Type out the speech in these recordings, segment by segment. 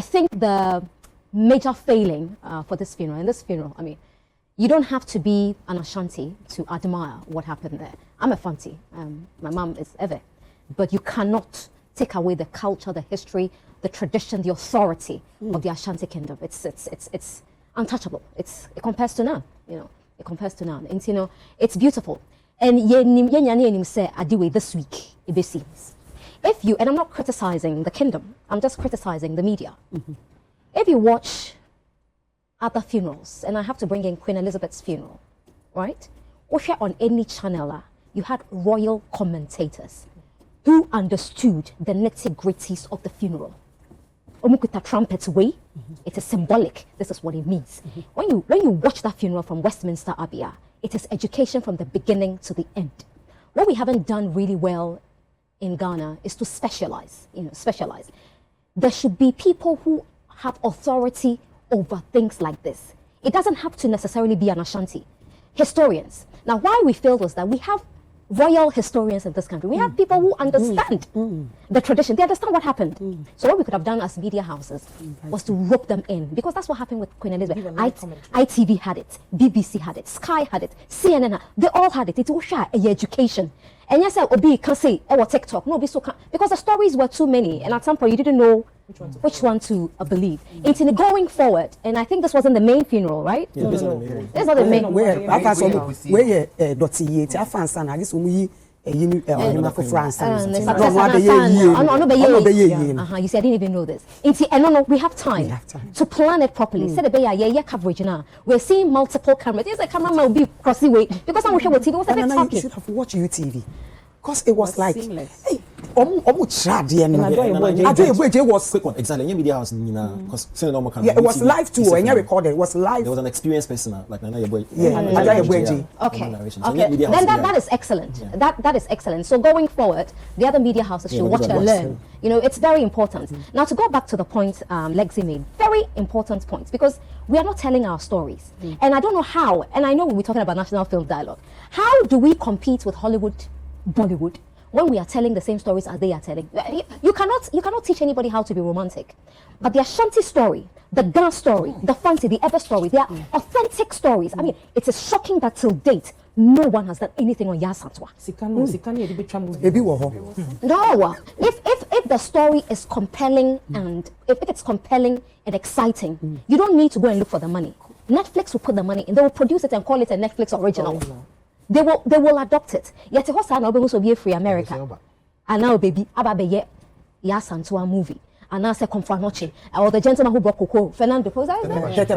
I think the major failing for this funeral, I mean, you don't have to be an Ashanti to admire what happened there. I'm a Fanti, my mom is Eve, but you cannot take away the culture, the history, the tradition, the authority of the Ashanti kingdom. It's untouchable. It compares to none, it compares to none. And it's beautiful. And say this week, it seems. If you, and I'm not criticizing the kingdom, I'm just criticizing the media. If you watch other funerals, and I have to bring in Queen Elizabeth's funeral, right? Or on any channel, you had royal commentators who understood the nitty-gritties of the funeral. Omukita trumpets way, it is symbolic. This is what it means. When you watch that funeral from Westminster Abbey, it is education from the beginning to the end. What we haven't done really well in Ghana is to specialize, specialize. There should be people who have authority over things like this. It doesn't have to necessarily be an Ashanti. Historians. Now, why we failed was that we have royal historians in this country. We have people who understand the tradition. They understand what happened. So what we could have done as media houses was to rope them in, because that's what happened with Queen Elizabeth. ITV had it, BBC had it, Sky had it, CNN, they all had it. It was education. And yes, Obi can say, oh, TikTok. No, because the stories were too many, and at some point you didn't know which one to believe. It's in going forward, and I think this wasn't the main funeral, right? Yeah, no. This is not the main. You see, I didn't even know this. No, we have time to plan it properly. Coverage now. We're seeing multiple cameras. There's a cameraman will be across the way because I'm watching TV. You should have watched UTV. Because it was like, seamless. Hey, exactly. Media house, because yeah, it was live too. When you recorded, it was live. There was an experienced person like Nana Aba Anamoah. Okay. Then that is excellent. Yeah. That is excellent. So going forward, the other media houses should watch and learn. It's very important. Now to go back to the point Lexi made, very important points, because we are not telling our stories. And I don't know how. And I know when we're talking about national film dialogue, how do we compete with Hollywood, Bollywood, when we are telling the same stories as they are telling? You cannot teach anybody how to be romantic. But the Ashanti story, the Ghana story, the Fanti, the Ever story, they are authentic stories. I mean, it is shocking that till date, no one has done anything on Yasantwa. No, if the story is compelling and if it's compelling and exciting, you don't need to go and look for the money. Netflix will put the money in. They will produce it and call it a Netflix original. They will adopt it. Yet it was also be a free America. And now baby, Ababe Yasantwa movie. And now say Confanoche. Or the gentleman who brought Coco, Fernando Pro. Fernando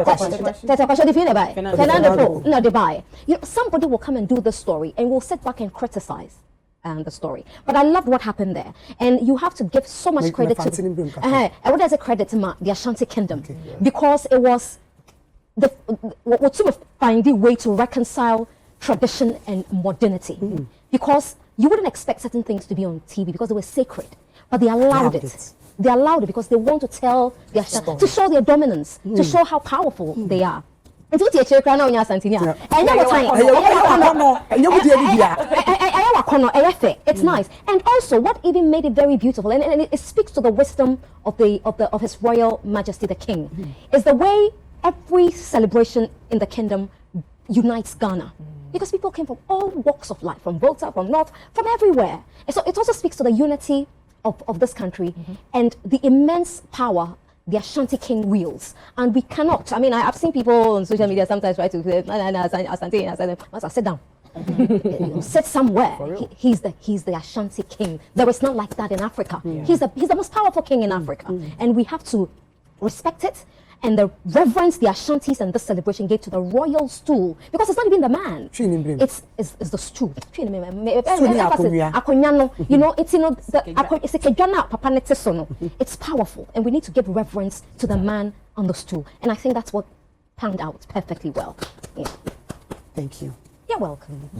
Pro. No, they buy. Somebody will come and do the story and will sit back and criticize the story. But I loved what happened there. And you have to give so much credit to what does it credit to the Ashanti Kingdom? Because it was what sort of find a way to reconcile tradition and modernity, because you wouldn't expect certain things to be on TV because they were sacred, but they allowed it. They allowed it because they want to tell their to show their dominance, to show how powerful they are. And to teach you now in Santinia. It's nice. And also, what even made it very beautiful, and it speaks to the wisdom of His Royal Majesty the King, is the way every celebration in the kingdom unites Ghana. Because people came from all walks of life, from Volta, from North, from everywhere. And so it also speaks to the unity of this country and the immense power the Ashanti King wields. And we cannot, I mean, I've seen people on social media sometimes try to say, Asante, sit down. Sit somewhere. He's the Ashanti King. There is not like that in Africa. He's the most powerful king in Africa. And we have to respect it. And the reverence the Ashantis and this celebration gave to the royal stool, because it's not even the man, it's the stool. It's powerful, and we need to give reverence to the man on the stool, and I think that's what panned out perfectly well. Thank you. You're welcome.